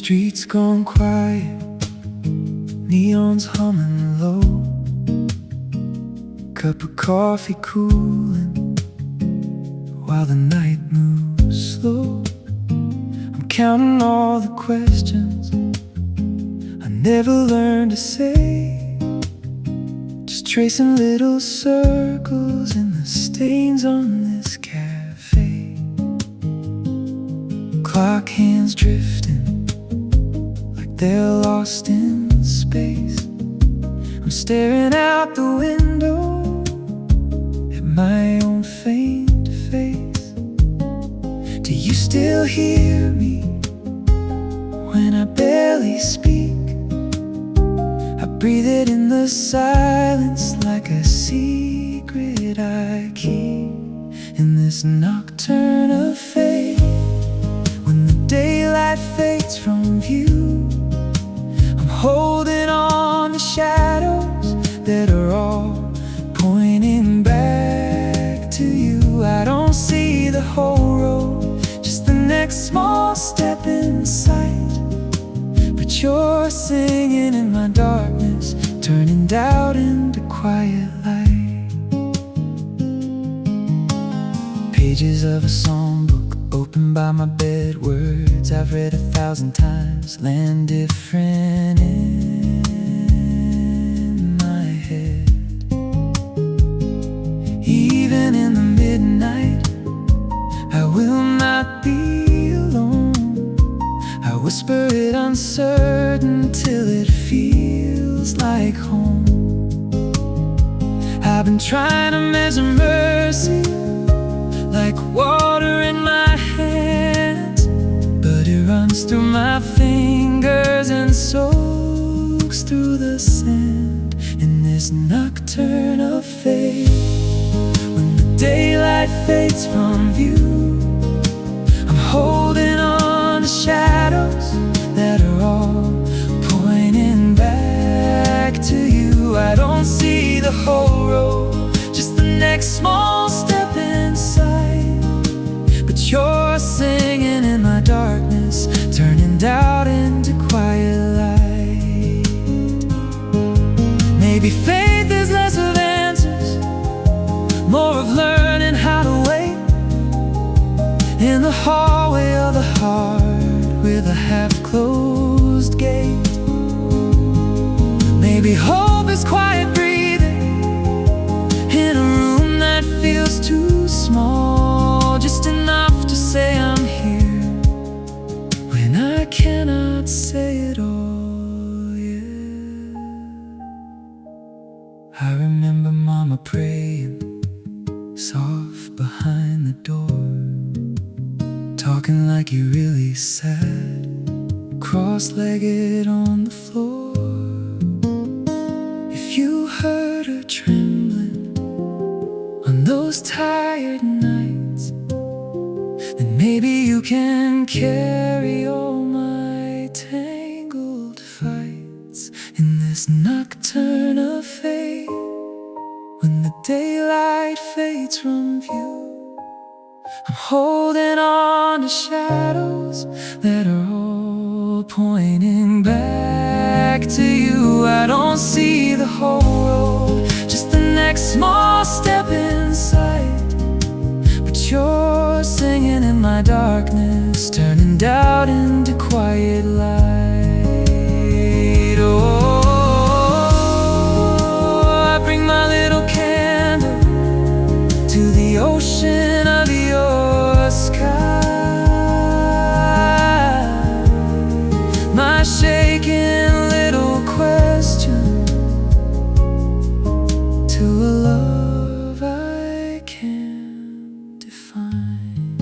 streets gone quiet, neons humming low, cup of coffee cooling while the night moves slow. I'm counting all the questions I never learned to say, just tracing little circles in the stains on this cafe. Clock hands drifting like they're lost in space. I'm staring out the window at my own faint face. Do you still hear me when I barely speak? I breathe it in the silence like a secret I keep in this nocturne of fate. When the daylight fades from view, I'm holding on to shadows that are all pointing back to you. I don't see the whole road, just the next small step in sight. But you're singing in my darkness, turning doubt into quiet light. Pages of a songbook open by my bed, words I've read 1,000 times land different in my head. Even in the midnight, I will not be alone. I whisper it uncertain till it feels like home. I've been trying to measure mercy like water in my hands, but it runs through my fingers and soaks through the sand in this nocturne of fate. When the daylight fades from view, I'm holding on to shadows that are all pointing back to you. I don't see the whole road, just the next small step inside. But you're singing in my darkness, turning doubt into quiet light. Maybe faith is less of answers, more of learning how to wait in the hallway of the heart with a half-closed gate. Maybe hope is quiet breathing in a room that feels too small, just enough to say I'm here when I cannot say it all yet. I remember Mama praying soft behind the door, talking like you really sad, cross-legged on the floor. If you heard her trembling on those tired nights, then maybe you can carry all my tangled fights in this nocturne of fate. When the daylight fades from view, I'm holding on to shadows that are all pointing back to you. I don't see the whole road, just the next small step in sight. But you're singing in my darkness, turning doubt into quiet light. Oh, I bring my little candle to the ocean of your sky. My shaking little question to a love I can't define.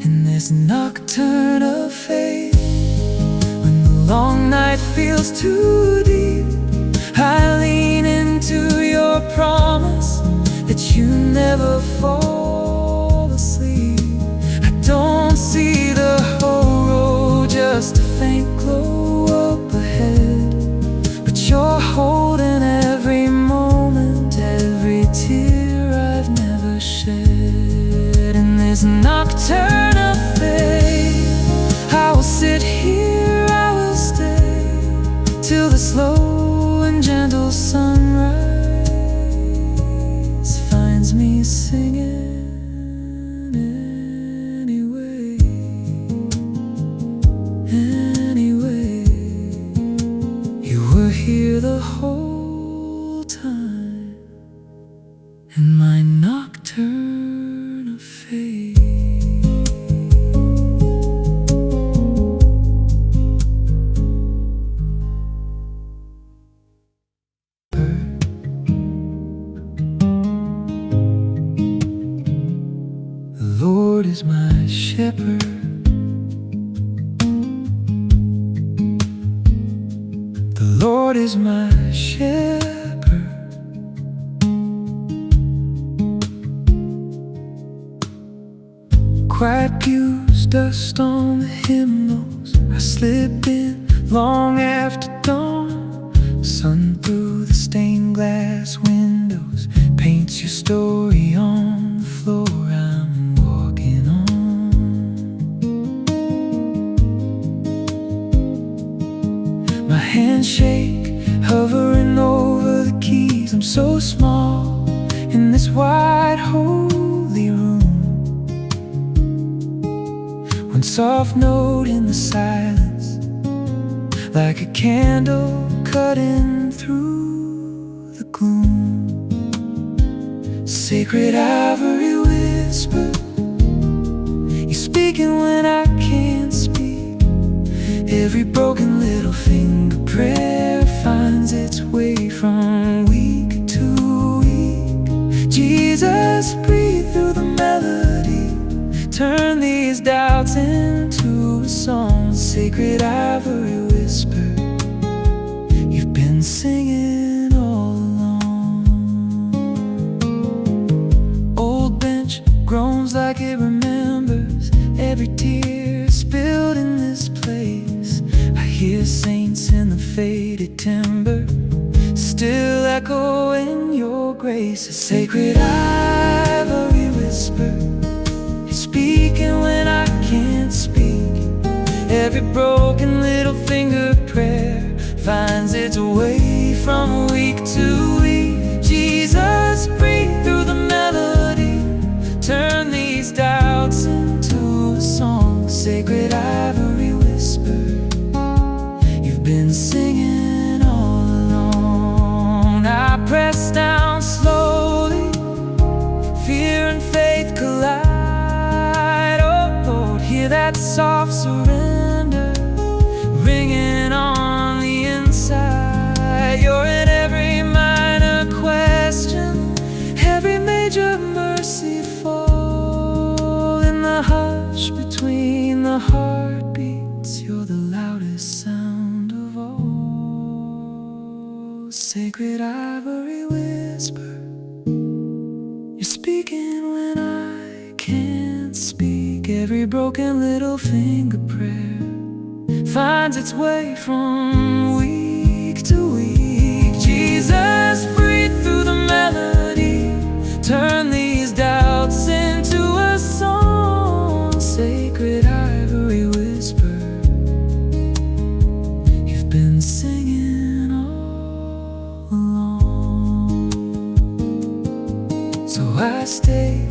In this nocturne of fate, when the long night feels too deep, I lean into your promise that you never fall asleep. I don't see the whole road, just a faint glow up ahead. But you're holding every moment, every tear I've never shed. In this nocturne of fate, I will sit here, I will till the slow and gentle sunrise finds me singing anyway, anyway. You were here the whole time in my nocturnal fade. The Lord is my shepherd. The Lord is my shepherd. Quiet pews, dust on the hymnals. I slip in long after dawn. Sun through the stained glass windows paints your story on the floor I'm walking on. My hands shake, hovering over the keys. I'm so small in this wide holy room. One soft note in the silence, like a candle cutting through the gloom. Sacred ivory whisper, you're speaking when I can't speak. Every broken little finger prayer finds its way from week to week. Jesus, breathe through the melody, turn these doubts into a song. Sacred ivory whisper, you've been singing all along. Old bench groans like it remembers every tear spilled in this place. I hear saints in the faded timber still echoing your grace. A sacred ivory whisper, you're speaking when I can't speak. Every broken little finger prayer finds its way from week to week. Jesus, breathe through the melody, turn these doubts into a song. Sacred ivory whisper, you've been singing all along. I press down slowly, fear and faith collide. Oh Lord, hear that soft surrender ringing on the inside. You're in every minor question, every major mercy fall. In the hush between the heartbeats, you're the loudest sound of all. Sacred ivory whisper, you're speaking when I can't speak. Every broken little finger prayer finds its way from week to week. Jesus, breathe through the melody, turn these doubts into a song. Sacred ivory whisper, you've been singing all along. So I stay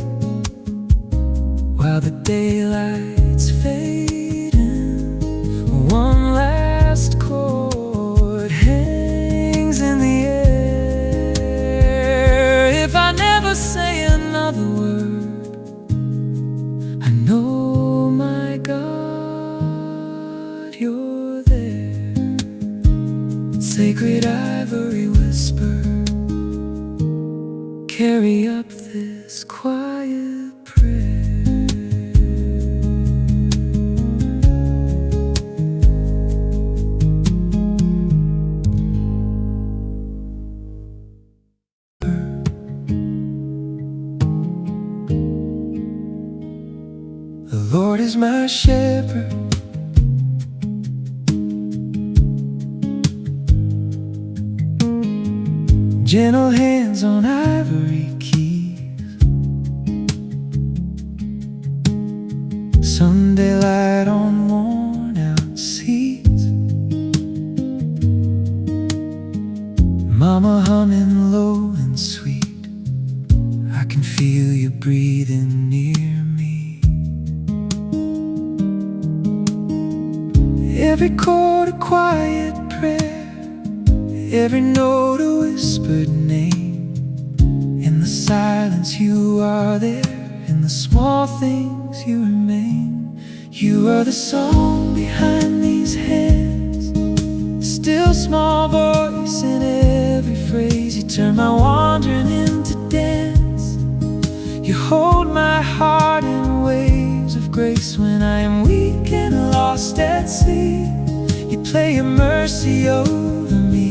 while the daylight's fading. One last chord hangs in the air. If I never say another word, I know, my God, you're there. Sacred ivory whisper, carry up this quiet prayer. The Lord is my shepherd. Gentle hands on ivory keys, Sunday light on worn out seats. near me. Every chord a quiet prayer, every note a whispered name. In the silence you are there, in the small things you remain. You are the song behind these hands, the still small voice in every phrase. You turn my wandering into dance. You hold my heart in waves of grace when I am weak and lost at sea. You play your mercy over me,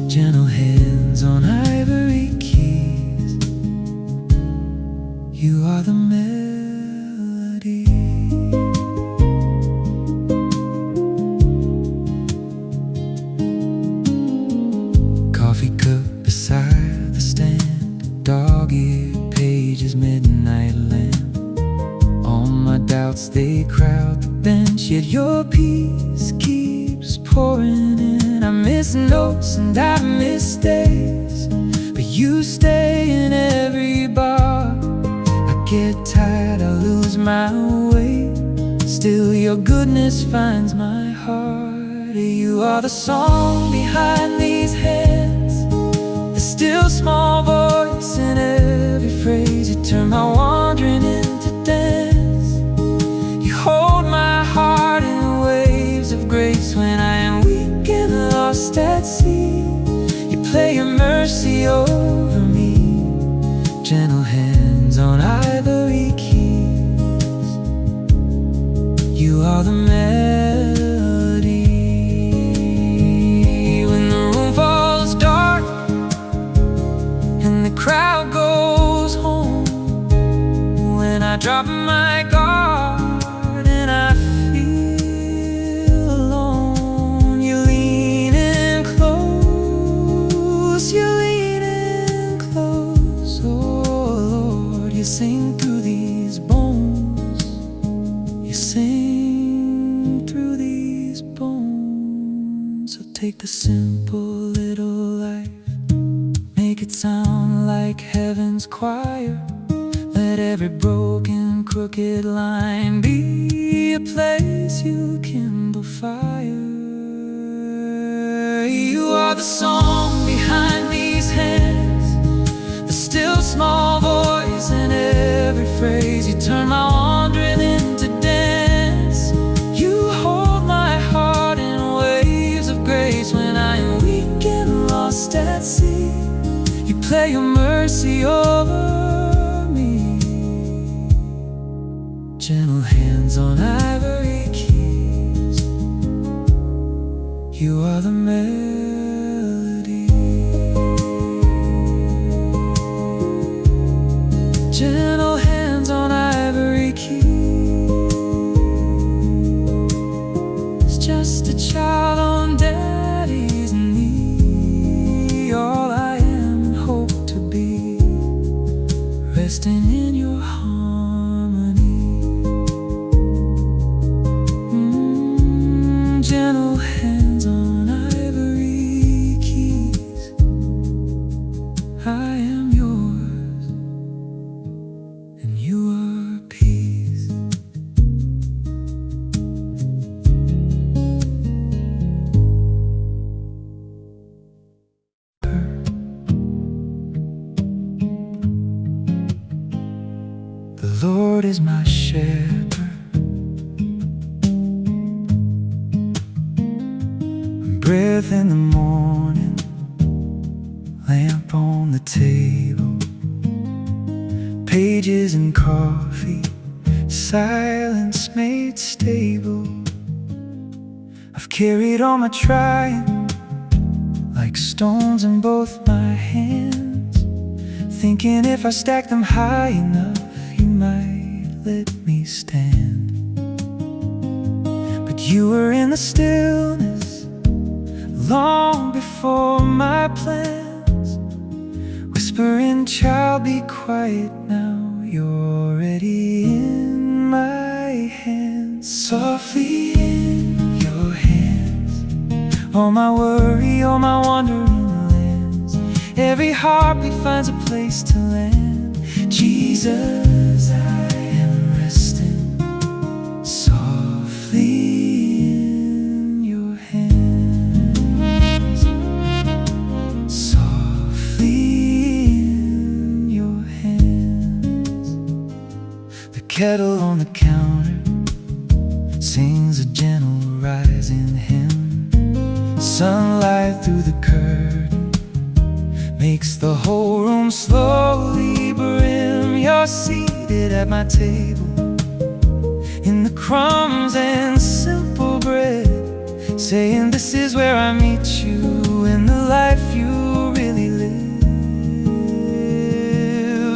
gentle hands on ivory keys. You are the melody. Coffee cup beside the stand, dog-eared pages, midnight lamp. All my doubts, they crowd the bench, yet your peace keeps pouring in. I miss notes and I miss days, but you stay in every bar. I get tired, I lose my way, still your goodness finds my heart. You are the song behind these hands, the still small voice in every phrase. You turn my wandering into dance. You hold my heart in waves of grace when I am weak and lost at sea. You play your mercy over me, gentle hands on ivory keys. You are the melody. When the room falls dark and the crowd goes home, when I drop my guard and I feel alone, you lean in close, you lean in close. Oh Lord, you sing through these bones, you sing through these bones. So take the simple little life, make it sound like heaven's choir. Let every broken, crooked line be a place you kindle fire. You are the song behind these hands, the still small voice in every phrase. You turn my wandering into dance. You hold my heart in waves of grace when I am weak and lost at sea. You play your mercy over me, gentle hands on ivory keys. You are the melody, gentle hands on ivory keys. Just a child on daddy's knee, all I am and hope to be, resting in your harmony. Gentle hands on ivory keys. I am yours and you are peace. The Lord is my shepherd, breath in the morning, lamp on the table, pages and coffee, silence made stable. I've carried all my trying like stones in both my hands, thinking if I stack them high enough, He might let me stand. But you were in the stillness long before my plans, whispering, child, be quiet now. You're already in my hands, softly in your hands. All my worry, all my wandering lands, every heartbeat finds a place to land. Jesus, kettle on the counter sings a gentle rising hymn. Sunlight through the curtain makes the whole room slowly brim. You're seated at my table in the crumbs and simple bread, saying this is where I meet you in the life you really live.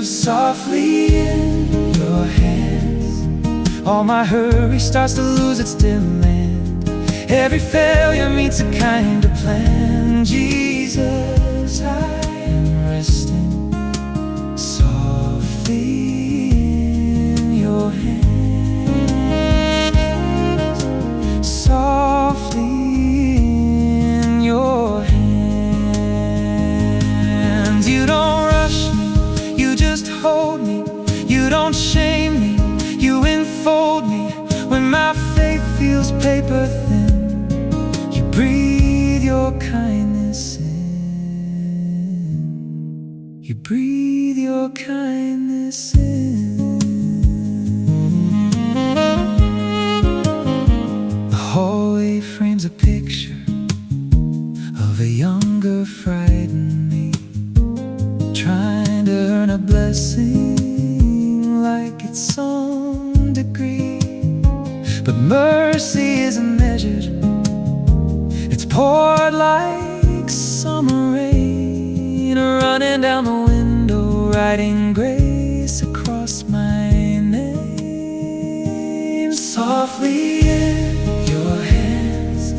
Softly in your hands, all my hurry starts to lose its demand. Every failure meets a kinder plan. Jesus, I am resting softly in your hands. Softly in your hands. You don't rush me, you just hold me. You don't shame me, you enfold me. When my faith feels paper thin, you breathe your kindness in. You breathe your kindness in. The hallway frames a picture of a younger frightened me, trying to earn a blessing like it's some degree. But mercy isn't measured, it's poured like summer rain, running down the window, writing grace across my name. Softly in your hands,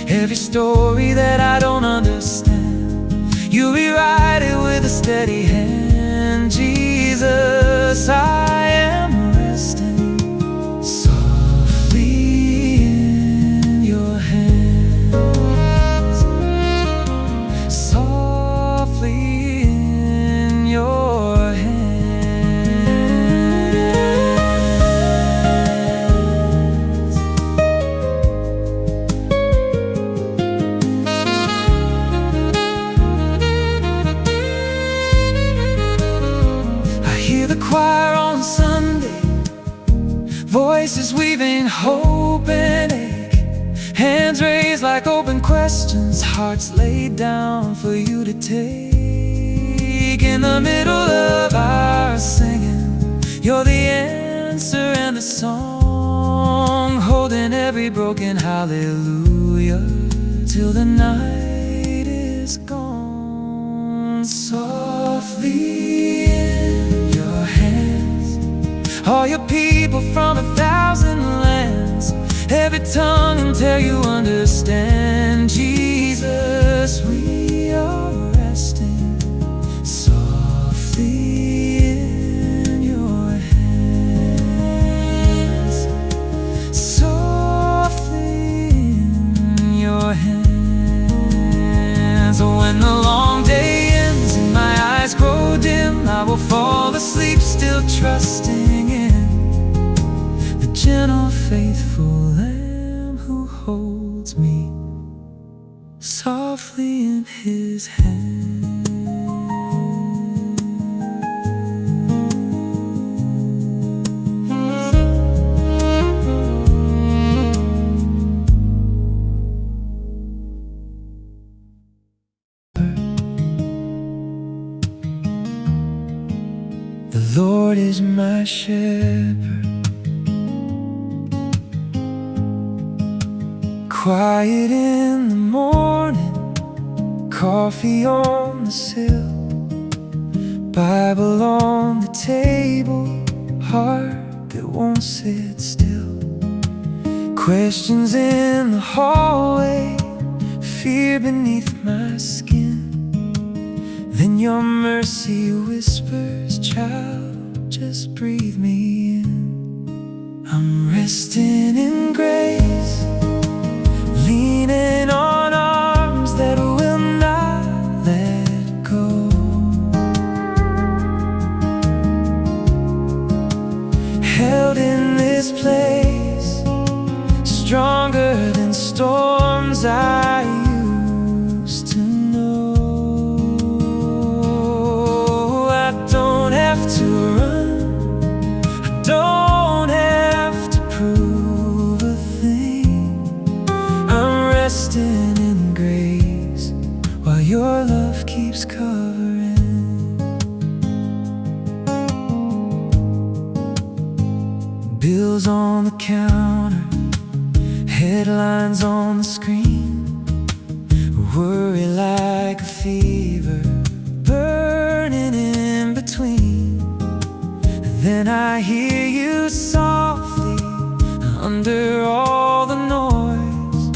every story that I don't understand, you rewrite it with a steady hand. Jesus, I am resting softly in your hands. Softly in your hands. I hear the choir on Sunday, voices weaving hope and ache, hands raised like open questions, hearts laid down for you to take. In the middle of our singing, you're the answer and the song, holding every broken hallelujah till the night is gone. Softly in your hands, all your people from 1,000 lands, every tongue until you understand. Jesus, we are resting softly in your hands. Softly in your hands. When the long day ends and my eyes grow dim, I will fall asleep still trusting in the gentle, faithful Lamb who holds me softly in his hand. The Lord is my shepherd, quiet in the morning, coffee on the sill, Bible on the table, heart that won't sit still. Questions in the hallway, fear beneath my skin. Then your mercy whispers, child, just breathe me in. I'm resting in grace, leaning on arms that will not let go. Held in this place, stronger than storms I used to know. I don't have to run, I don't Bills on the counter, headlines on the screen, worry like a fever, burning in between. Then I hear you softly under all the noise.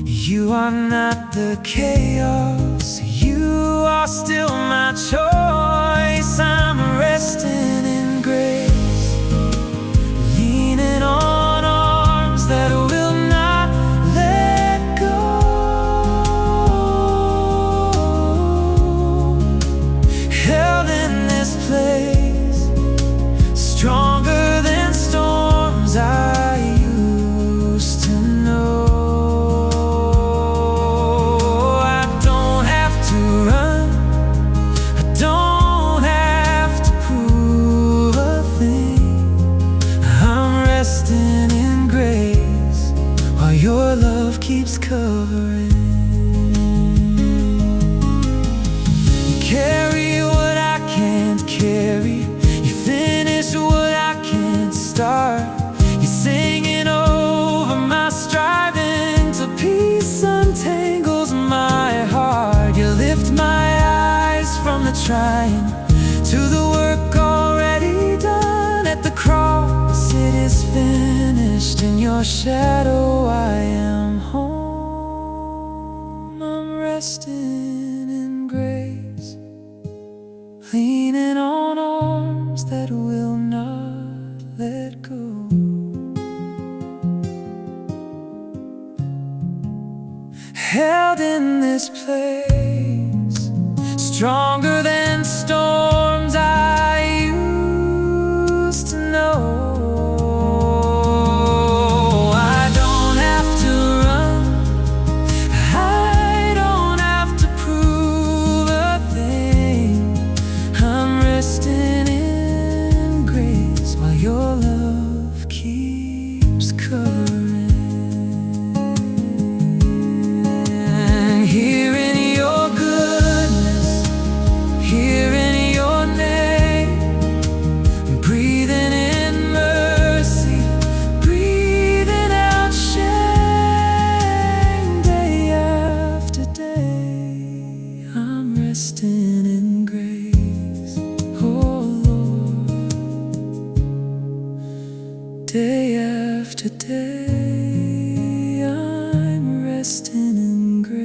You are not the chaos, you are still my choice. I'm resting in grace, leaning on arms that will not let go. Held in this place, stronger than storms I used to know. I don't have to run, I don't have to prove a thing. I'm resting in grace while your love keeps covering. You carry what I can't carry, you finish what I can't start. You're singing over my striving till peace untangles my heart. You lift my eyes from the trying to the work already done at the cross. It is finished, in your shadow I am home. I'm resting in grace, leaning on arms that will not let go. Held in this place, stronger than storms I used to know. I don't have to run, I don't have to prove a thing. I'm resting in grace while your love keeps covering. Here in your goodness, here in your name, breathing in mercy, breathing out shame. Day after day, I'm resting in grace, oh Lord. Day after day, I'm resting in grace.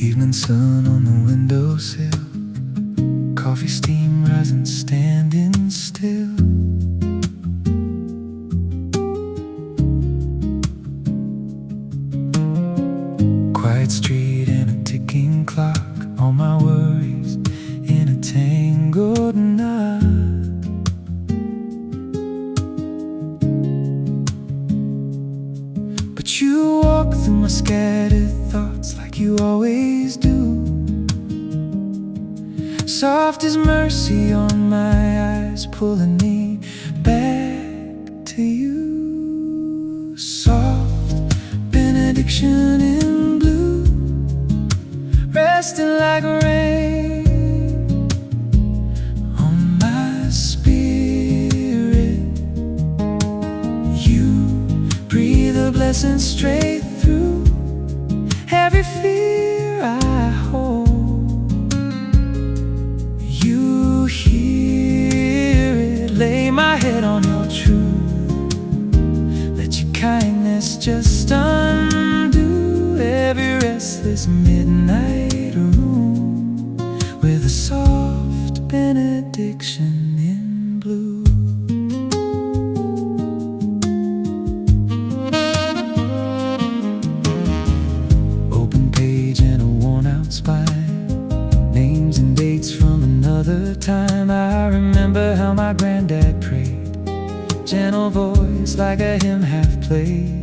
Evening sun on the windowsill, coffee steam rising, standing still. Quiet street and a ticking clock, all my worries in a tangled knot. But you walk through my scattered thoughts like you always do. Soft as mercy on my eyes, pulling me back to you. Soft benediction in blue, resting like rain on my spirit. You breathe a blessing straight through every fear I hold. You hear it, lay my head on your truth. Let your kindness just undo every restless midnight room with a soft benediction in blue. Open page and a worn-out spine, names and dates from another time. I remember how my granddad prayed, gentle voice like a hymn half played.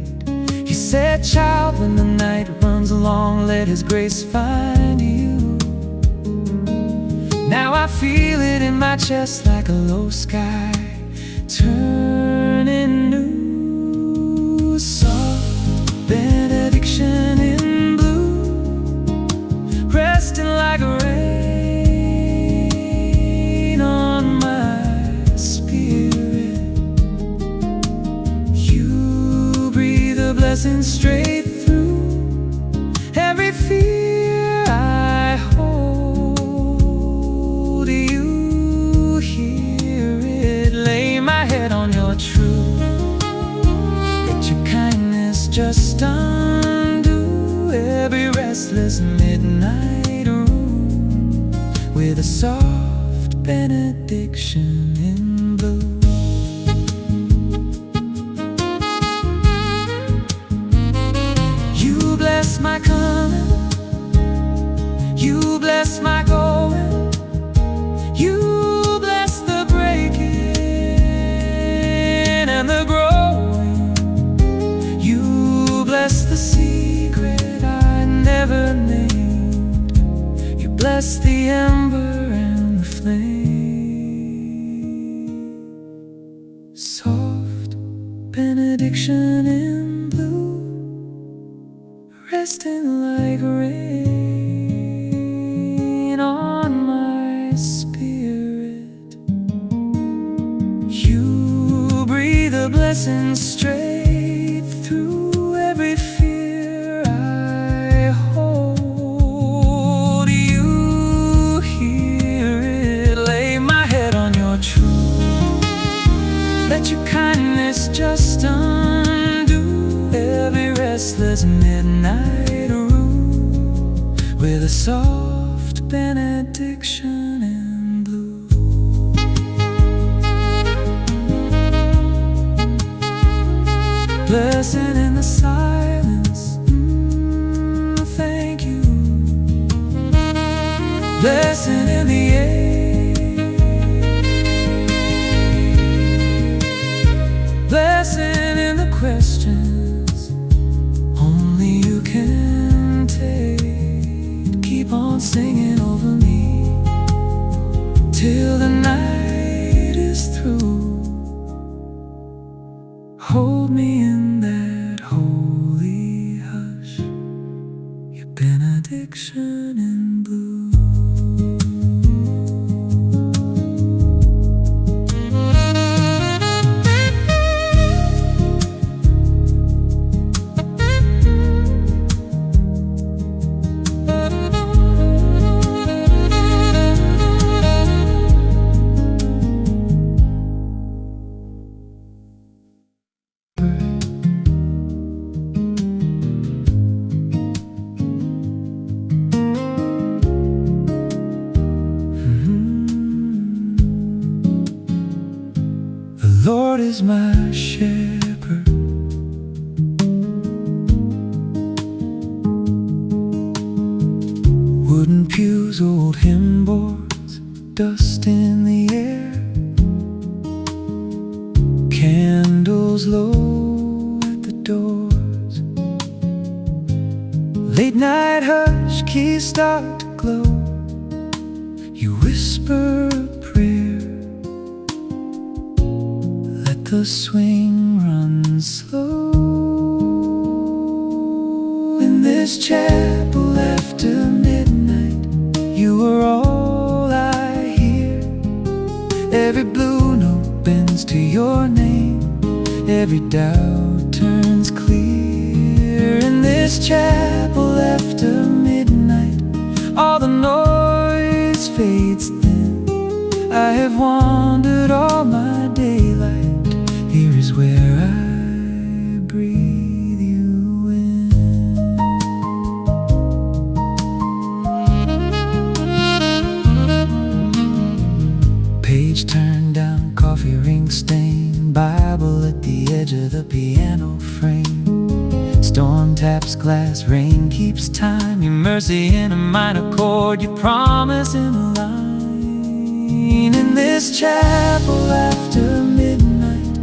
He said, child, when the night runs long, let his grace find you. Now I feel it in my chest like a low sky turning new. blessing straight through every fear I hold. You hear it, lay my head on your truth. Let your kindness just undo every restless midnight room with a soft benediction in blue. You bless my coming, you bless my going, you bless the breaking and the growing. You bless the secret I never named. You bless the ember and the flame. Soft benediction in blue, resting like rain on my spirit. You breathe a blessing straight through every fear I hold. You hear it, lay my head on your truth. Let your kindness just undo every restless midnight room with a soft benediction in blue. Blessing in the silence, thank you. Blessing in the air, blessing in the questions only you can take. Keep on singing over me till the night is through. Hold me in that holy hush, your benediction in blue. The Lord is my shepherd, wooden pews, old hymn boards, dust in the air, candles low at the doors, late night hush, keys start to glow. You whisper a prayer, let the swing run slow. In this chapel after midnight, you are all I hear. Every blue note bends to your name, every doubt turns clear. In this chapel after midnight, all the noise fades thin. I have wandered all my daylight. Here is where I breathe you in. Page turned down, coffee ring stained, Bible at the edge of the piano frame. Storm taps glass, rain keeps time. Your mercy in a minor chord, your promise in a line. In this chapel after midnight,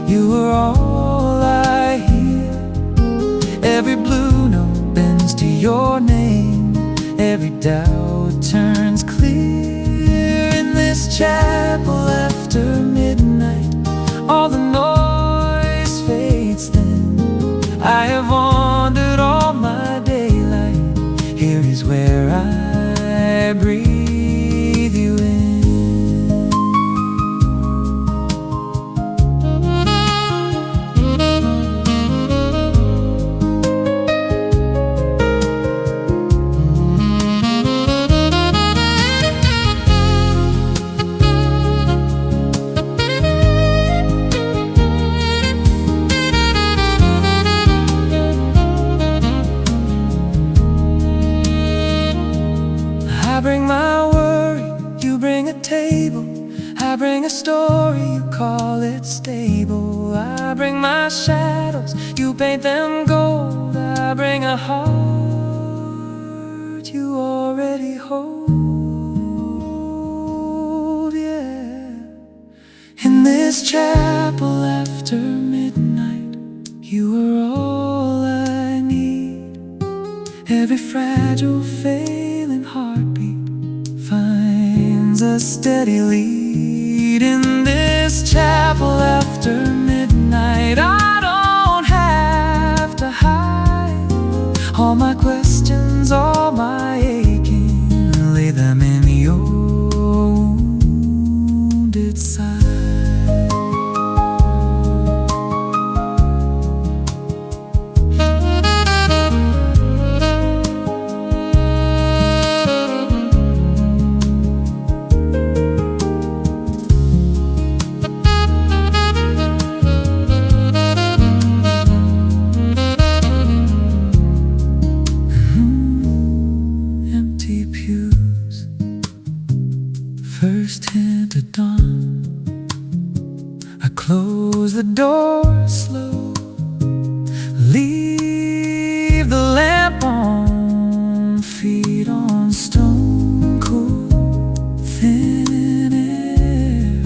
you are all I hear. Every blue note bends to your name, every doubt turns clear. In this chapel after midnight, all the noise fades thin. I have wandered all my daylight. Here is where I breathe you in. I bring my shadows, you paint them gold. I bring a heart you already hold, yeah. In this chapel after midnight, you are all I need. Every fragile, failing heartbeat finds a steady lead. In this chapel after midnight, I don't have to hide all my questions, all my aching. Lay them in your wounded side. First hint of dawn, I close the door slow, leave the lamp on, feet on stone, cool, thin air.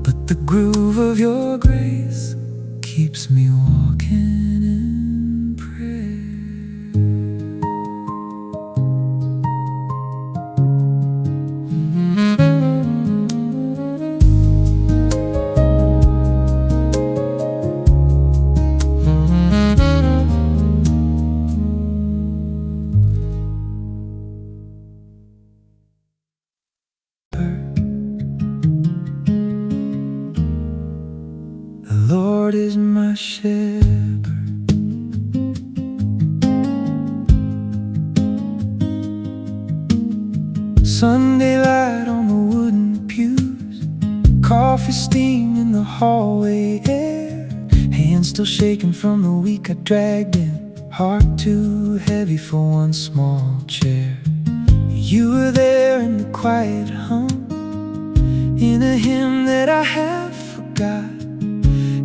But the groove of your grace keeps me walking in prayer. The Lord is my shepherd, Sunday light on the wooden pews, coffee steam in the hallway air, hands still shaking from the week I dragged in, heart too heavy for one small chair. You were there in the quiet hum, in a hymn that I have forgot.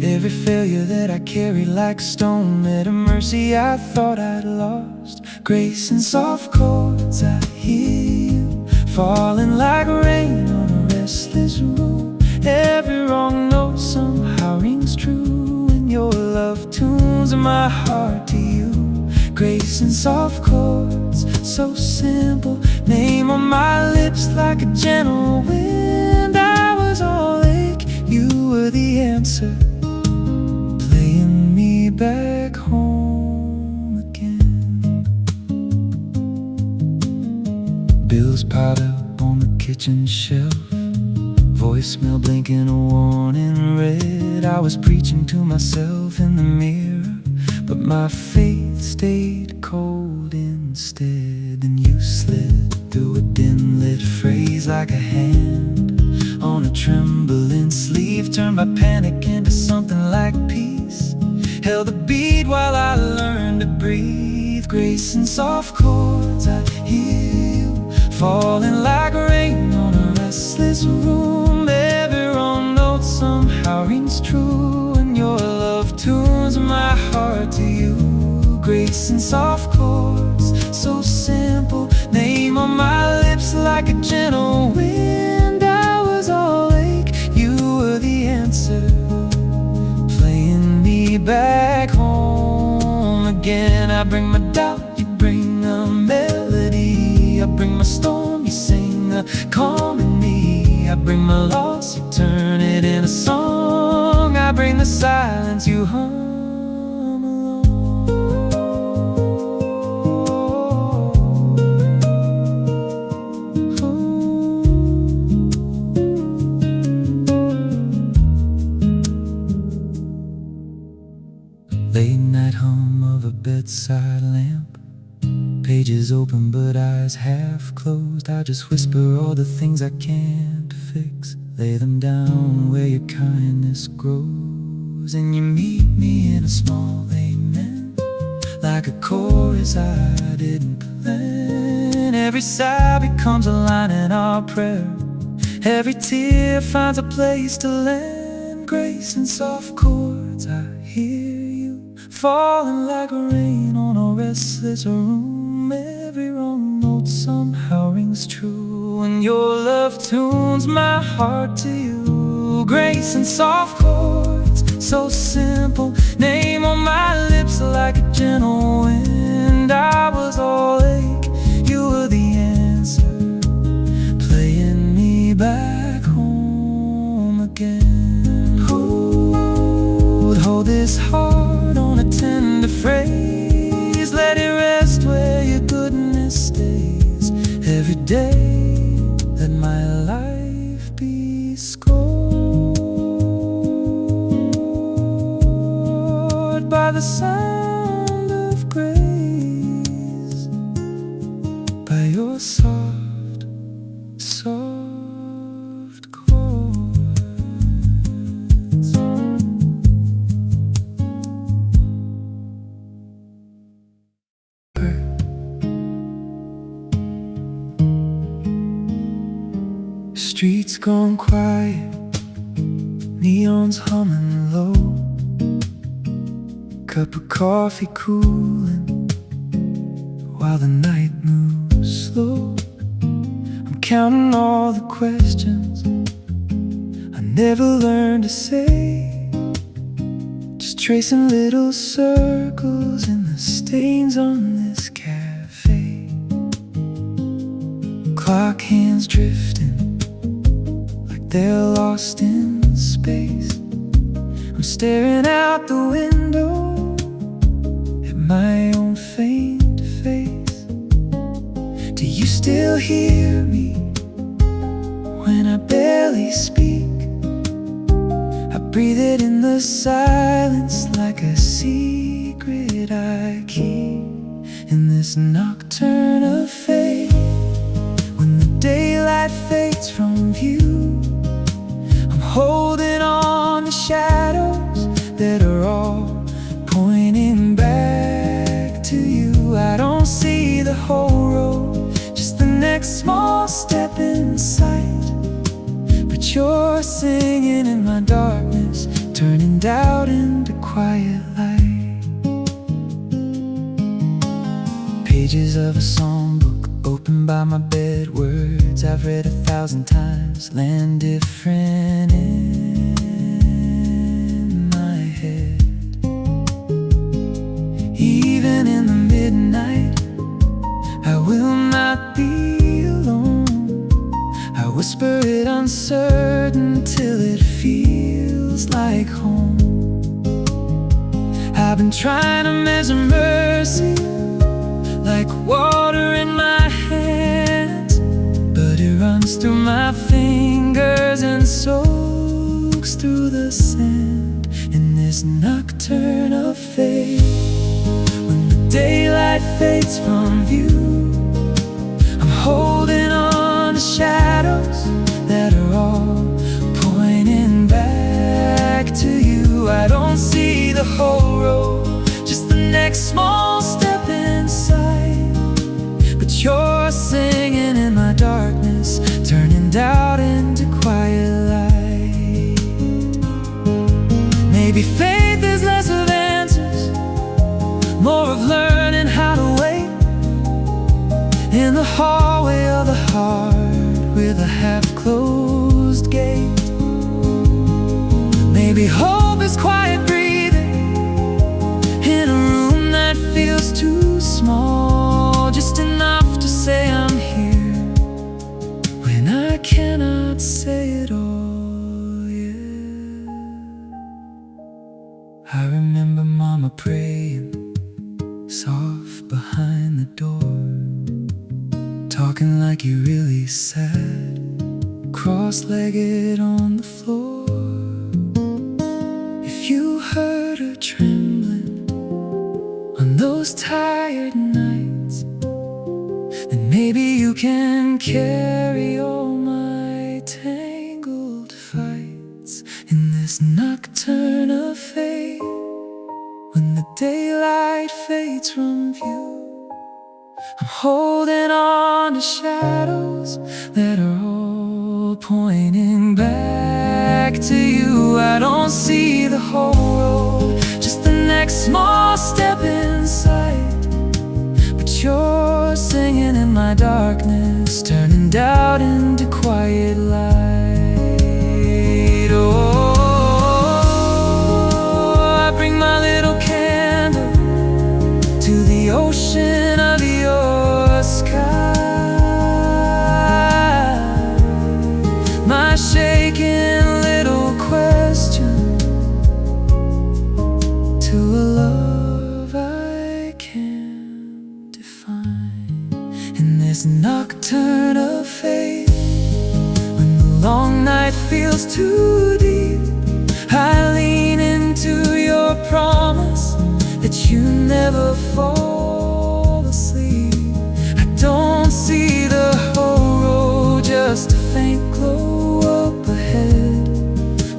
Every failure that I carry like stone, met a mercy I thought I'd lost. Grace and soft chords I hear, falling like rain on a restless room. Every wrong note somehow rings true, and your love tunes my heart to you. Grace and soft chords, so simple, name on my lips like a gentle wind. I was all ache, you were the answer, back home again. Bills piled up on the kitchen shelf, voicemail blinking a warning red. I was preaching to myself in the mirror, but my faith stayed cold instead. And you slid through a dim lit phrase like a hand on a trembling sleeve, turned my panic into something like peace, held the beat while I learned to breathe. Grace and soft chords I hear, falling like rain on a restless room. Every wrong note somehow rings true, and your love tunes my heart to you. Grace and soft chords, so simple, name on my lips like a gentle wind. I was all ache, you were the answer, back home again. I bring my doubt, you bring a melody. I bring my storm, you sing a calm in me. I bring my loss, you turn it in a song. I bring the silence, you hum late night hum of a bedside lamp, pages open but eyes half closed. I just whisper all the things I can't fix, lay them down where your kindness grows. And you meet me in a small amen, like a chorus I didn't plan. Every sigh becomes a line in our prayer, every tear finds a place to land. grace and soft chords. I hear you falling like rain on a restless room. Every wrong note somehow rings true, and your love tunes my heart to you. Grace and soft chords, so simple, name on my lips like a gentle wind. I was all ache, you were the answer, playing me back home again. Hold this heart on a tender phrase, let it rest where your goodness stays. Every day let my life be scored by the sound of grace, by your soft, soft chords. Streets gone quiet, neons humming low, cup of coffee cooling while the night moves slow. I'm counting all the questions I never learned to say, just tracing little circles in the stains on this cafe. Clock hands drifting like they're lost in space. I'm staring out the window at my own faint face. Do you still hear me when I barely speak? I breathe it in the silence like a secret I keep in this nocturne of fate. When the daylight fades from view, I'm holding on to shadows that are all pointing back to you. I don't see the whole road, just the next small step in sight, but you're singing in my darkness, turning doubt into quiet light. Pages of a songbook open by my bed, words I've read 1,000 times land different in my head. Even in the midnight, I will not be alone. I whisper it uncertain till it feels like home. I've been trying to measure mercy like water in my hands, but it runs through my fingers and soaks through the sand in this nocturne of fate. When the daylight fades from view, I'm holding on to shadows that are all pointing back to you. I don't see the whole road, just the next small step inside, but you're singing in my darkness, turning doubt into quiet light. Maybe faith is less of answers, more of learning how to wait in the hallway of the heart with a half-closed gate. Maybe hope is quiet breathing in a room that feels too small, just enough to say I'm here when I cannot say it all. Yeah, I remember Mama praying soft behind the door, talking like you really sad, cross-legged on the floor. If you heard her trembling on those tired nights, then maybe you can carry all my tangled fights in this nocturne of fate. When the daylight fades from view, I'm holding on to shadows that are all pointing back reconnect to you. I don't see the whole road, just the next small step inside. But you're singing in my darkness, turning doubt into quiet light. Oh, I bring my little candle to the ocean of your sky. My shaking little question to a love I can't define. In this nocturne of faith, when the long night feels too deep, I lean into your promise that you never fall asleep. I don't see the whole road, just a faint glow up ahead.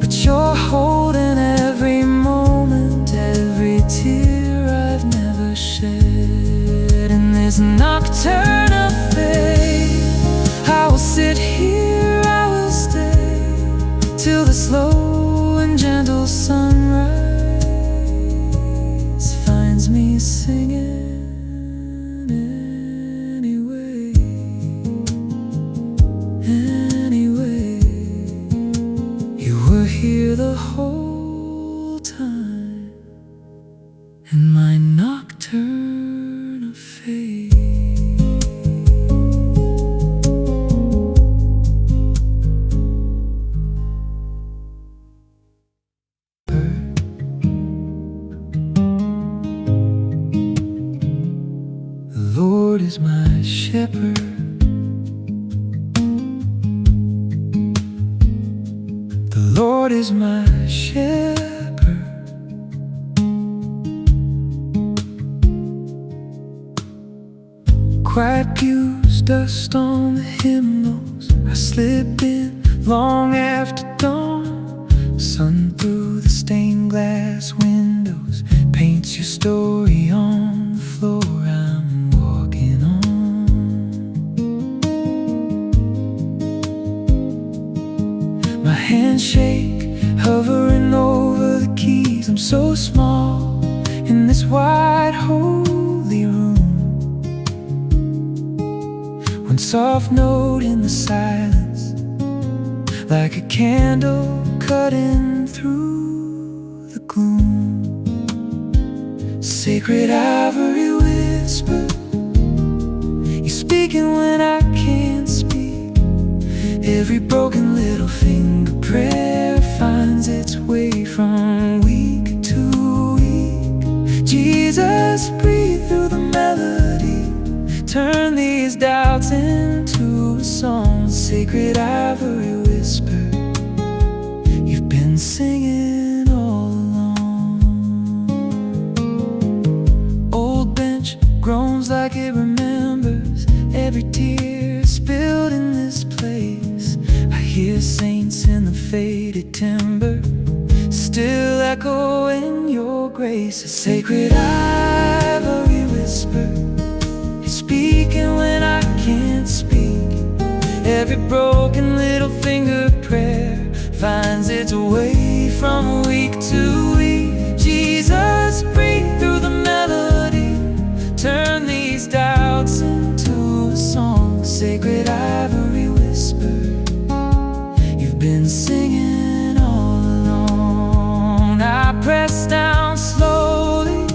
But you're holding every moment, every tear I've never shed. In this nocturne of faith, I will sit here, I will stay, till the slow and gentle sunrise finds me singing anyway. Anyway, you were here the whole time in my nocturne of faith. The Lord is my shepherd, the Lord is my shepherd. Quiet pews, dust on the hymnals, I slip in long after dawn. Sun through the stained glass windows paints your story on the floor I'm walking on. My hands shake, hovering over the keys. I'm so small in this wide holy room. One soft note in the silence, like a candle cutting through the gloom. Sacred ivory whisper, you're speaking when I can't speak. Every broken little finger prayer finds its way from week to week. Jesus, breathe through the melody, turn these doubts into a song. Sacred ivory whisper, you've been singing all along. Old bench groans like it remembers every tear spilled in this place. I hear saints in the faded timber still echo in your grace. A sacred ivory whisper, you're speaking when I can't speak. Every broken little finger prayer finds its way from week to week. Jesus, breathe through the melody, turn these doubts into a song. Sacred ivory whisper, you've been singing all along. I press down slowly,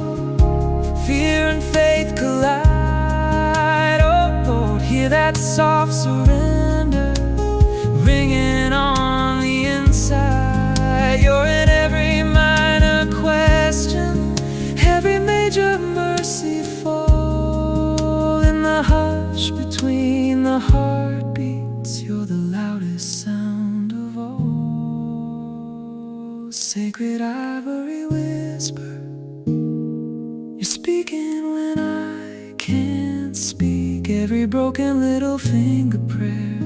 fear and faith collide. Oh Lord, hear that soft surrender ringing on the inside. You're in every minor question, every major mercy fall. In the hush between the heartbeats, you're the loudest sound of all. Sacred ivory whisper, you're speaking when I can't speak. Every broken little finger prayer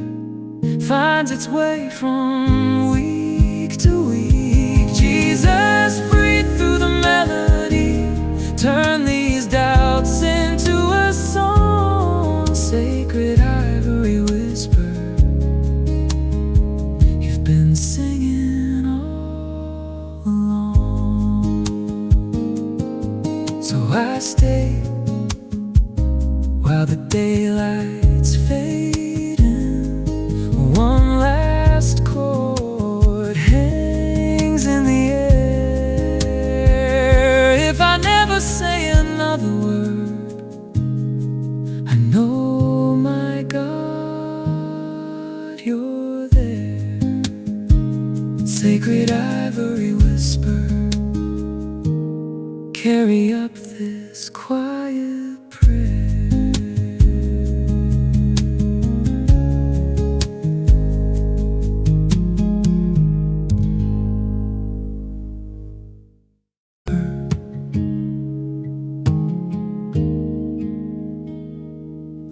finds its way from week to week. Jesus, breathe through the melody, turn these doubts into a song. Sacred ivory whisper, you've been singing So I stay while the daylight's fading. One last chord hangs in the air. If I never say another word, I know, my God, you're there. Sacred ivory whisper, carry up this quiet prayer.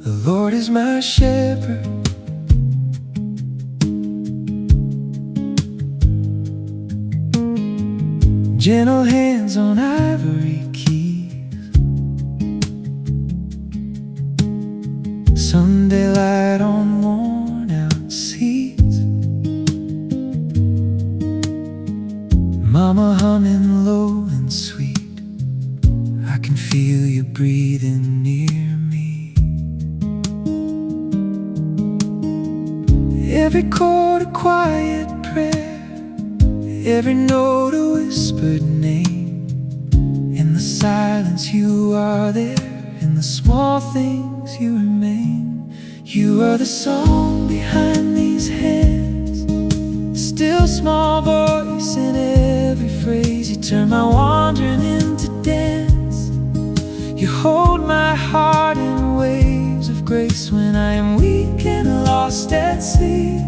The Lord is my shepherd, gentle hands on ivory keys, Sunday light on worn out seats, Mama humming low and sweet. I can feel you breathing near me. Every chord a quiet prayer, every note a whispered name. In the silence you are there, in the small things you remain. You are the song behind these hands, the still small voice in every phrase. You turn my wandering into dance. You hold my heart in waves of grace when I am weak and lost at sea.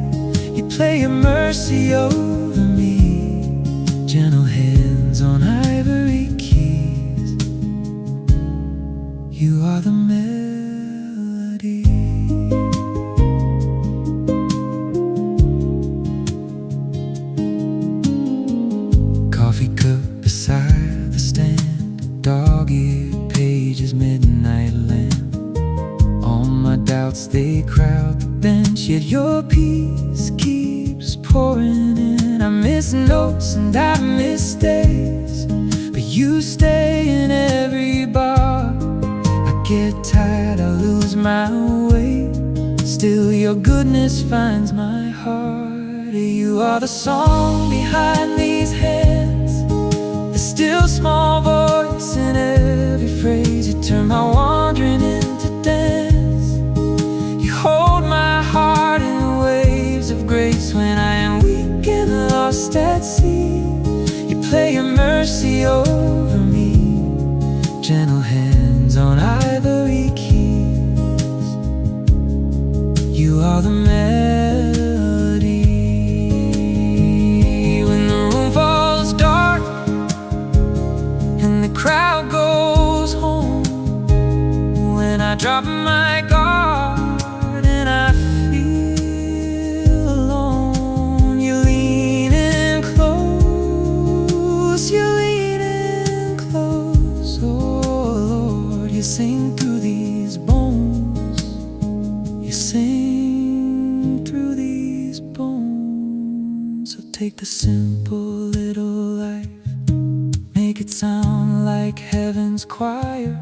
You play your mercy over me, gentle hands on ivory keys. You are the melody. Coffee cup beside the stand, dog-eared pages, midnight lamp. All my doubts, they crowd the bench, yet your peace keeps pouring in. I miss notes and I miss days, but you stay in every bar. I get tired, I lose my way, still your goodness finds my heart. You are the song behind these hands, the still small voice in every phrase. You turn my wandering into dance. You hold my heart in waves of grace when I am weak and lost at sea. You play your mercy over me, gentle hands on ivory keys. You are the melody. When the room falls dark and the crowd goes home, when I drop my guard and I feel alone, you lean in close, you lean in close. Oh Lord, you sing through these bones, you sing through these bones. So take the simple little life, make it sound like heaven's choir.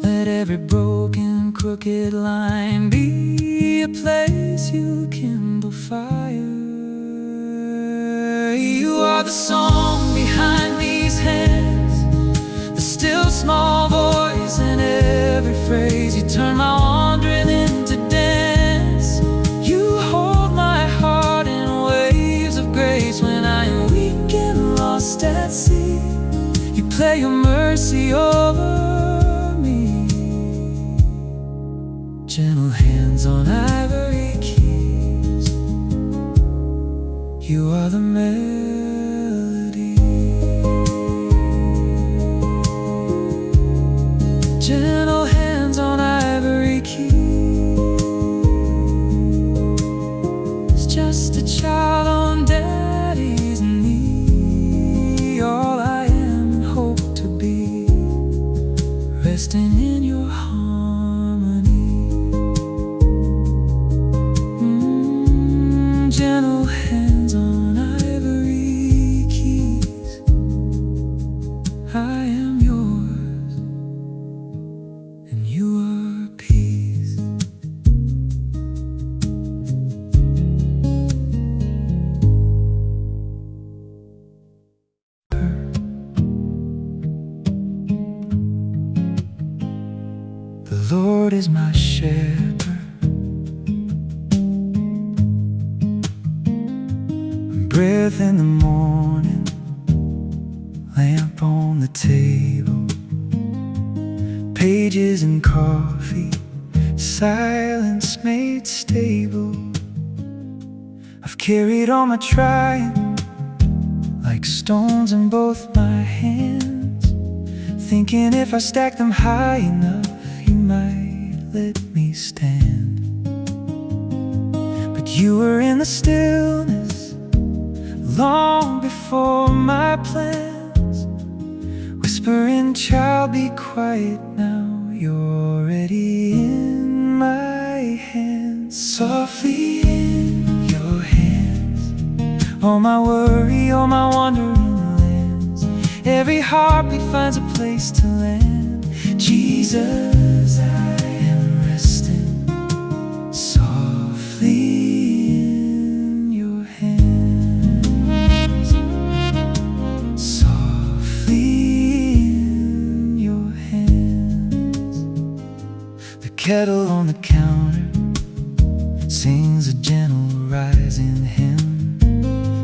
Let every broken, crooked line be a place you kindle fire. You are the song behind these hands, the still small voice in every phrase. You turn my wandering into dance. You hold my heart in waves of grace when I am weak and lost at sea. You play your mercy over me, gentle hands on ivory keys. You are the melody, gentle hands on ivory keys. Just a child on daddy's knee, all I am and hope to be, resting in your harmony. Gentle hands on ivory keys. I am yours. Lord is my shepherd. Breath in the morning, lamp on the table, pages and coffee, silence made stable. I've carried all my trying like stones in both my hands, thinking if I stack them high enough, He might let me stand. But you were in the stillness long before my plans, whispering, child, be quiet now, you're already in my hands. Softly in your hands, all my worry, all my wandering lands, every heartbeat finds a place to land. Jesus, I am resting softly in your hands, softly in your hands. The kettle on the counter sings a gentle rising hymn.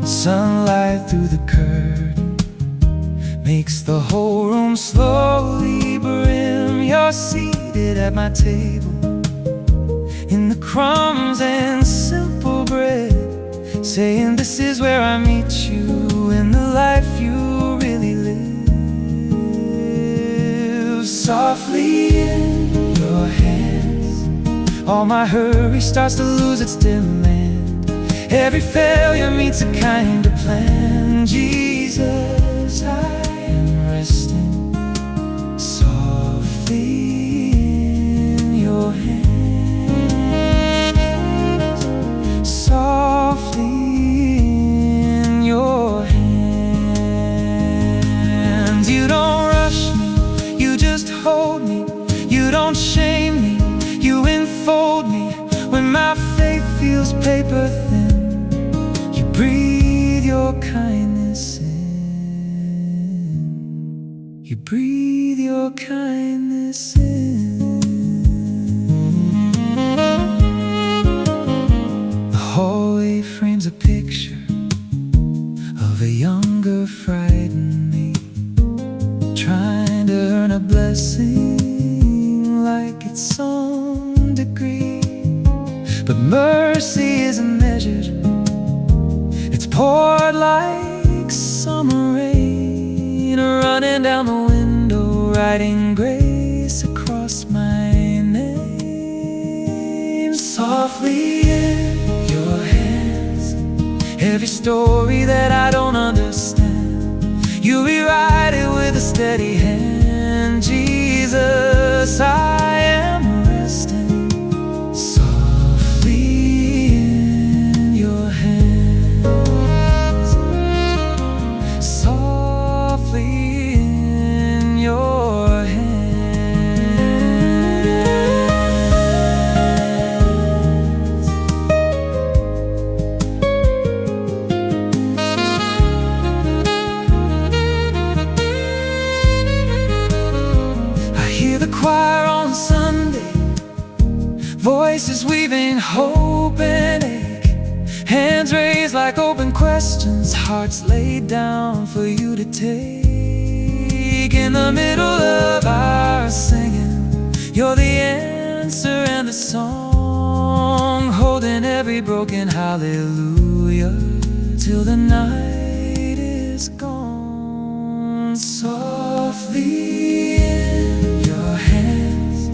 Sunlight through the curtain makes the whole room slowly brim. You're seated at my table in the crumbs and simple bread, saying this is where I meet you in the life you really live. Softly in your hands, all my hurry starts to lose its demand. Every failure meets a kinder plan. Jesus, I am resting softly in your hands, softly in your hands. You don't rush me, you just hold me. You don't shame me, you enfold me. When my faith feels paper thin, you breathe your kindness in. You breathe your kindness in. The hallway frames a picture of a younger frightened me, trying to earn a blessing like its own degree. But mercy isn't measured, it's poured like summer rain, running down the window, writing grace across my name. Softly in your hands, every story that I don't understand, you rewrite it with a steady hand. Jesus, I am resting softly in your hands, softly in your hands. I hear the choir on Sunday, voices weaving hope and ache, hands raised like open questions, hearts laid down for you to take. In the middle of our singing, you're the answer and the song, holding every broken hallelujah till the night is gone. Softly in your hands,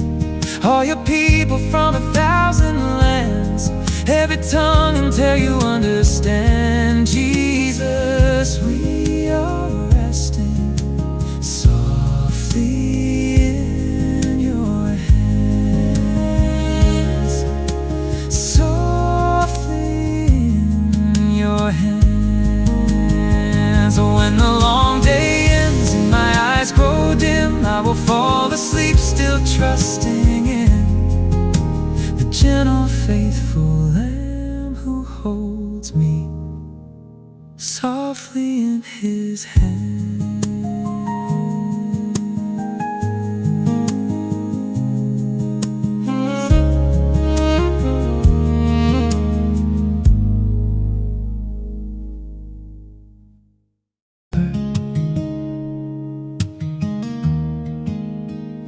all your people from 1,000 lands, every tongue until you understand. Jesus, we are resting softly in your hands, softly in your hands. When the long day ends and my eyes grow dim, I will fall asleep still trusting in the gentle, faithful Lamb who holds me softly in His hand.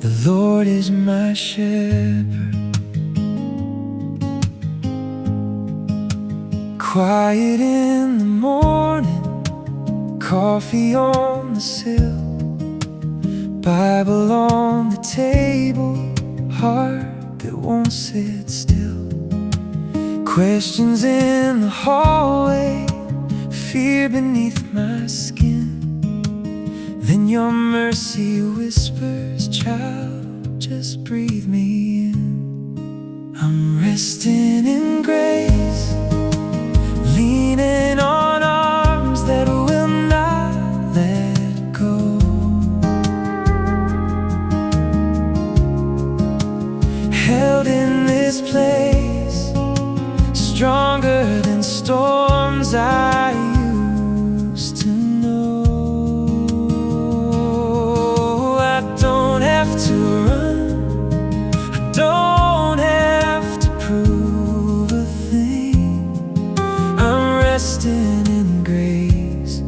The Lord is my shepherd. Quiet in the morning, coffee on the sill, Bible on the table, heart that won't sit still. Questions in the hallway, fear beneath my skin. Then your mercy whispers, child, just breathe me in. I'm resting in grace, leaning on arms that will not let go. Held in this place, stronger than storms I used to know. I don't have to run, I don't have to prove a thing. I'm resting in grace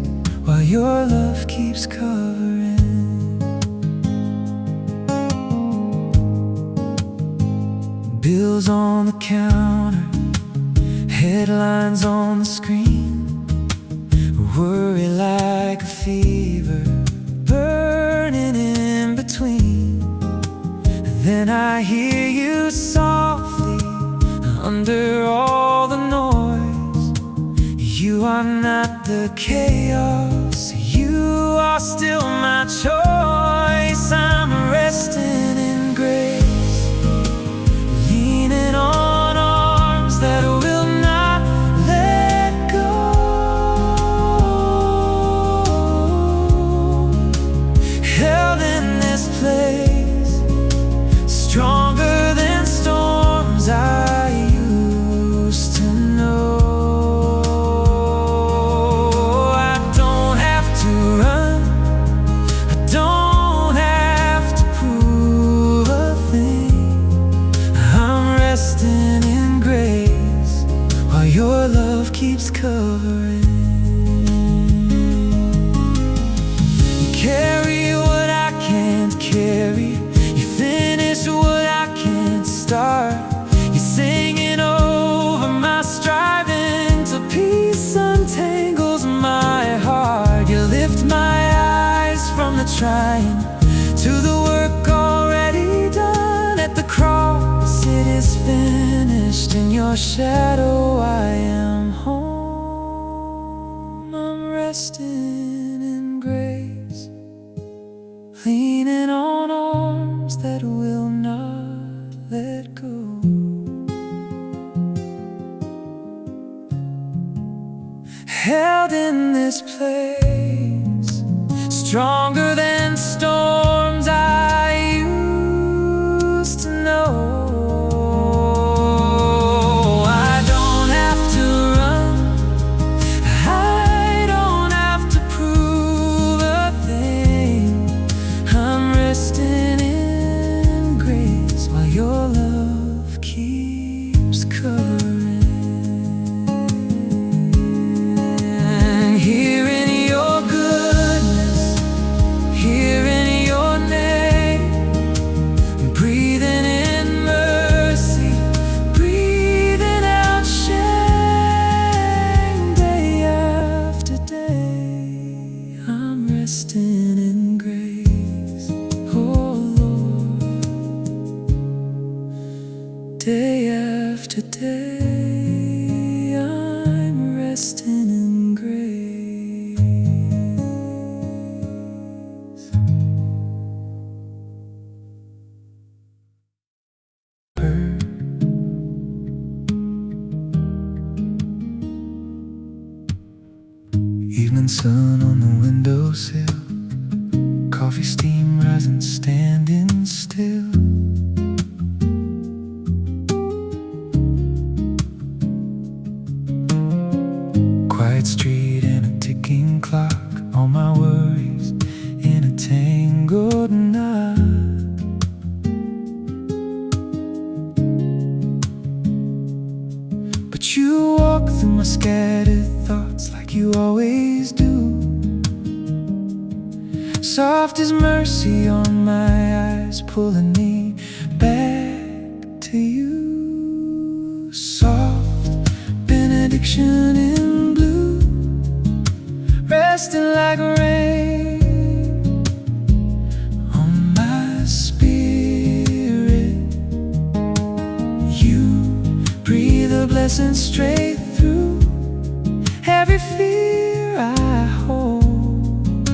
while your love keeps covering. Bills on the counter, headlines on the screen, worry like a fever burning in between. Then I hear you softly under all the noise. You are not the chaos, you are still my choice. I'm resting in grace, leaning on arms that will not let go. Held in this place, stronger than storms I used to know. I don't have to run, I don't have to prove a thing. I'm resting in grace while your love keeps covering. You carry what I can't carry, you finish what I can't start. You're singing over my striving till peace untangles my heart. You lift my eyes from the trying to the work already done. At the cross it is finished, in your shadow I am home. I'm resting in grace, leaning on arms that will not let go. Held in this place, stronger than storms I used to know. I don't have to run, I don't have to prove a thing. I'm resting in grace while your love keeps covering. Here in your goodness, here in your name, breathing in mercy, breathing out shame. Day after day, I'm resting in grace, oh Lord. Day after day, I'm resting in grace. Evening sun on the windowsill, coffee steam rising, standing still. Quiet street and a ticking clock, all my worries in a tangled knot. But you walk through my scattered thoughts like you always do. Soft as mercy on my eyes, eyes pulling me back to you. Soft benediction in blue, resting like rain on my spirit. You breathe a blessing straight through every fear I hold.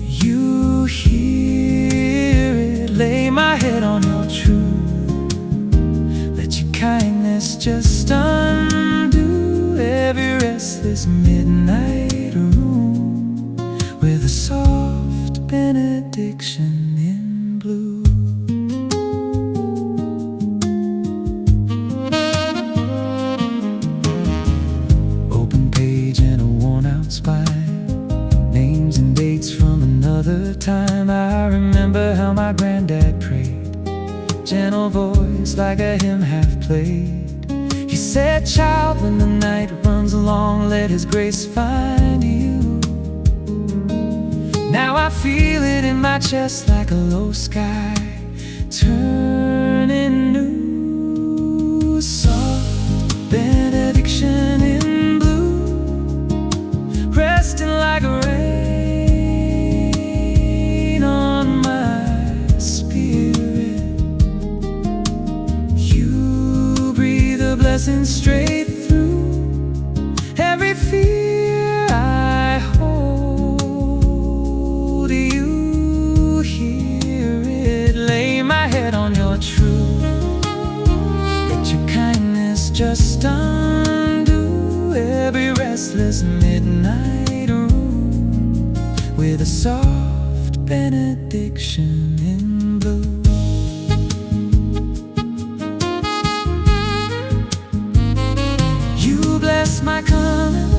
You hear it, lay my head on your truth. Let your kindness just undo every restless midnight room with a soft benediction in blue. Open page and a worn-out spine, names and dates from another time. I remember how my granddad prayed, gentle voice like a hymn half played. He said, child, when the night runs long, let his grace find you. Now I feel it in my chest like a low sky turning new. Soft benediction in blue, resting like rain on my spirit. You breathe a blessing straight through every fear I hold. You hear it, lay my head on your truth. Let your kindness just undo every restless midnight room with a soft benediction in blue. You bless my coming,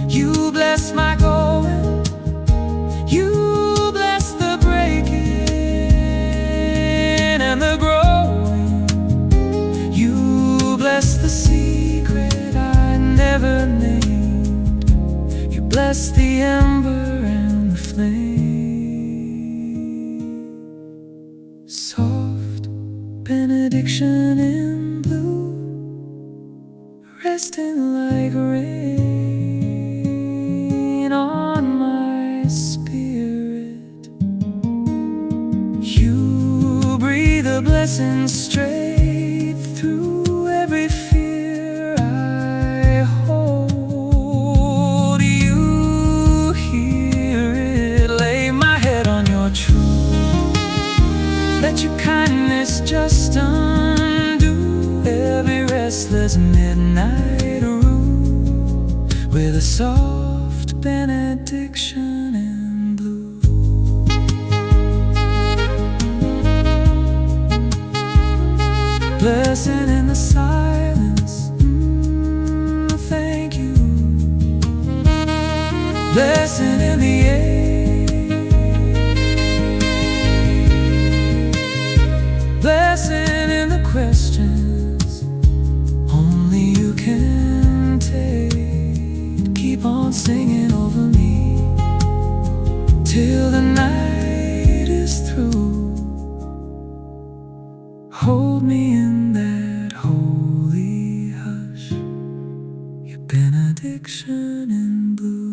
you bless my going, you bless the breaking and the growing. You bless the secret I never named. You bless the ember and the flame. Soft benediction in blue, resting like rain on my spirit. You breathe a blessing straight through every fear I hold. You hear it, lay my head on your truth. Let your kindness just undo every restless midnight room with a soft benediction in blue. Blessing in the silence, thank you. Blessing in the air, blessing in the questions only you can take. Keep on singing over me till the night is through. Hold me in that holy hush, your benediction in blue.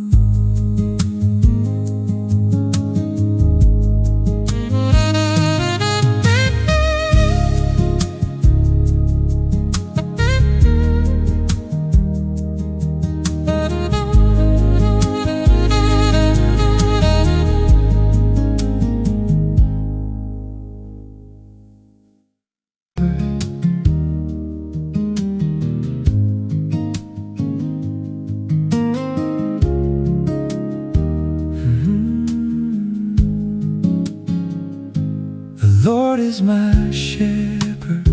The Lord is my shepherd,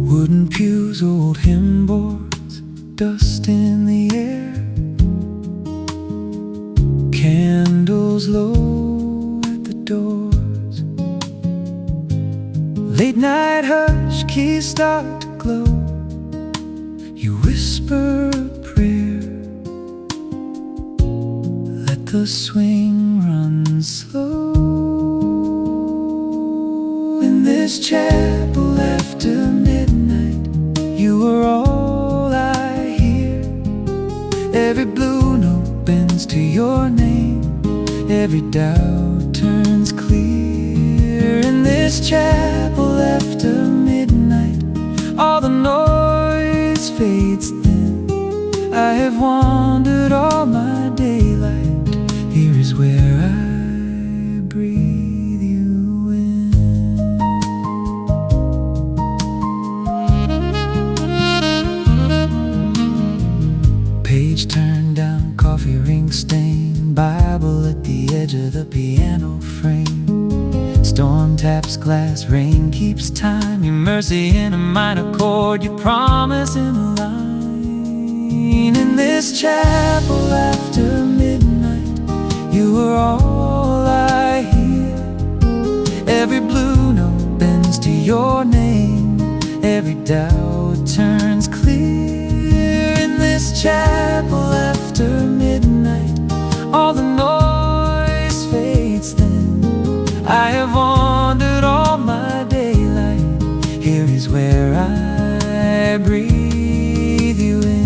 wooden pews, old hymn boards, dust in the air, candles low at the doors, late night hush, keys start to glow. You whisper a prayer the swing runs slow. In this chapel after midnight, you are all I hear. Every blue note bends to your name, every doubt turns clear. In this chapel after midnight, all the noise fades thin. I have wandered all my daylight. Here is where I breathe you in. Page turned down, coffee ring stained, Bible at the edge of the piano frame. Storm taps glass, rain keeps time. Your mercy in a minor chord, your promise in a line. In this chapel after midnight, you are all I hear. Every blue note bends to your name, every doubt turns clear. In this chapel after midnight, all the noise fades thin. I have wandered all my daylight. Here is where I breathe you in.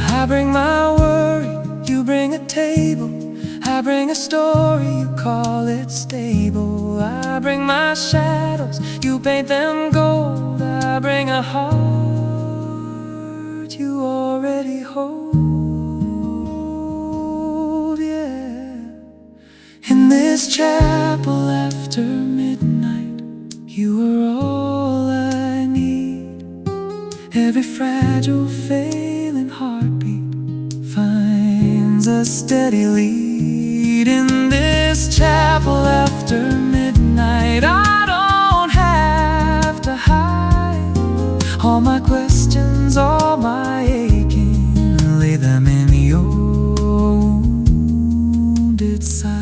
I bring my worry, you bring a table. I bring a story, you call it stable. I bring my shadows, you paint them gold. I bring a heart you already hold, yeah. In this chapel after midnight, you are all I need. Every fragile failing heartbeat finds a steady lead. In this chapel after midnight, I don't have to hide all my questions, all my aching. Lay them in your wounded side.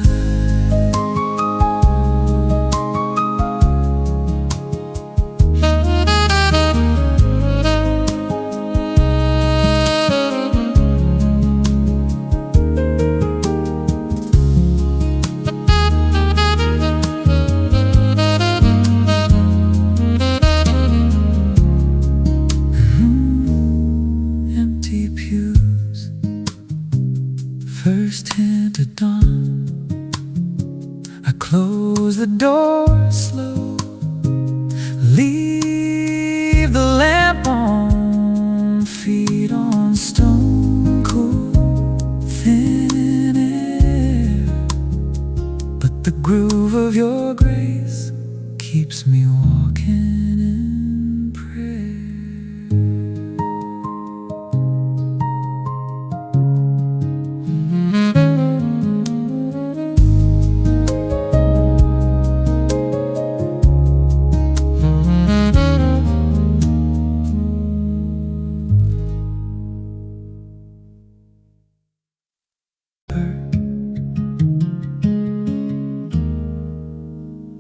First hint of dawn, I close the door slow, leave the lamp on, feet on stone, cool, thin air. But the groove of your grace keeps me walking in prayer.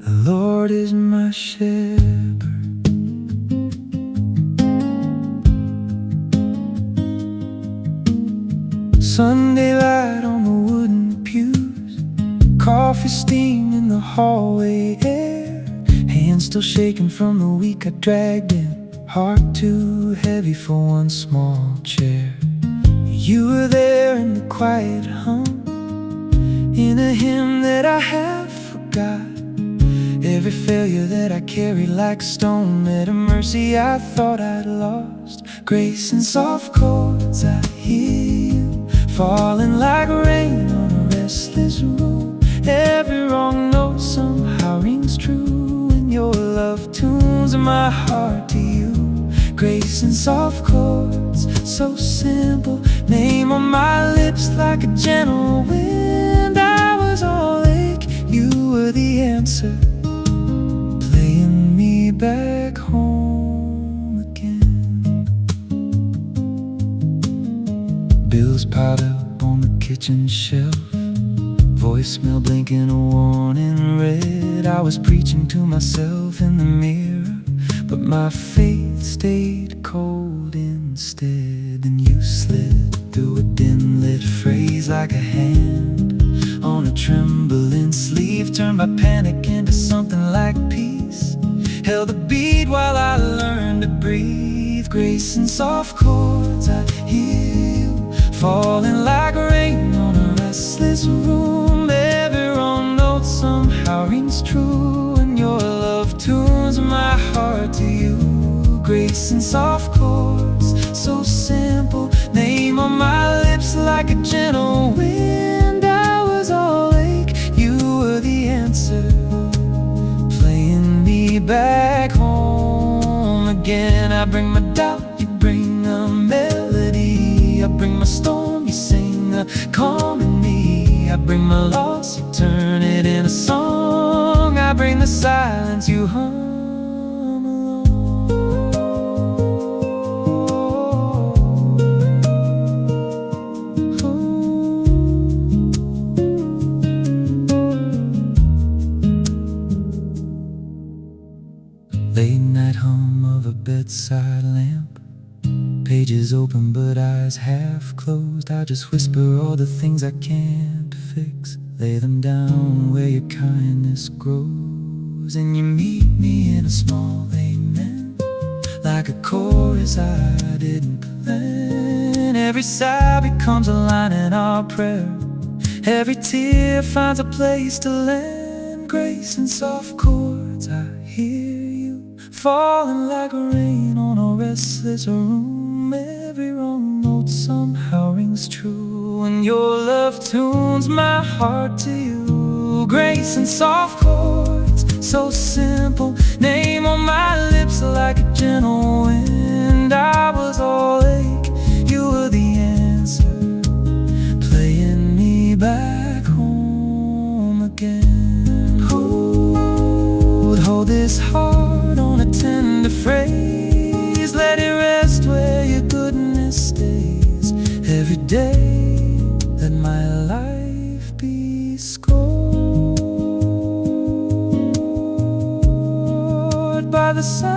The Lord is my shepherd, Sunday light on the wooden pews, coffee steam in the hallway air, hands still shaking from the week I dragged in, heart too heavy for one small chair. You were there in the quiet hum, in a hymn that I have forgot. Every failure that I carry like stone, met a mercy I thought I'd lost. Grace and soft chords I hear you, falling like rain on a restless room. Every wrong note somehow rings true, and your love tunes my heart to you. Grace and soft chords, so simple, name on my lips like a gentle wind. I was all ache, you were the answer kitchen shelf, voicemail blinking a warning red. I was preaching to myself in the mirror, but my faith stayed cold instead. And you slid through a dim lit phrase like a hand on a trembling sleeve, turned my panic into something like peace, held the beat while I learned to breathe. Grace and soft chords, I hear you falling like rain on a restless room. Every wrong note somehow rings true, and your love tunes my heart to you. Grace and soft chords, so simple, name on my lips like a gentle wind. I was all ache, you were the answer, playing me back home again. I bring my doubt, you bring a melody. I bring my storm, you sing a calm in me. I bring my loss, you turn it into song. I bring the silence, you hum late night hum of a bedside lamp, pages open but eyes half closed. I just whisper all the things I can't fix, lay them down where your kindness grows. And you meet me in a small amen, like a chorus I didn't plan. Every sigh becomes a line in our prayer, every tear finds a place to land. Grace and soft chords, I hear you falling like rain on a restless room. Every wrong note somehow rings true, and your love tunes my heart to you. Grace and soft chords, so simple, name on my lips like a gentle wind. I was all ache, you were the answer, playing me back home again. Hold this heart on a tender phrase, let it rest where your goodness stays. Every day let my life be scored by the sun.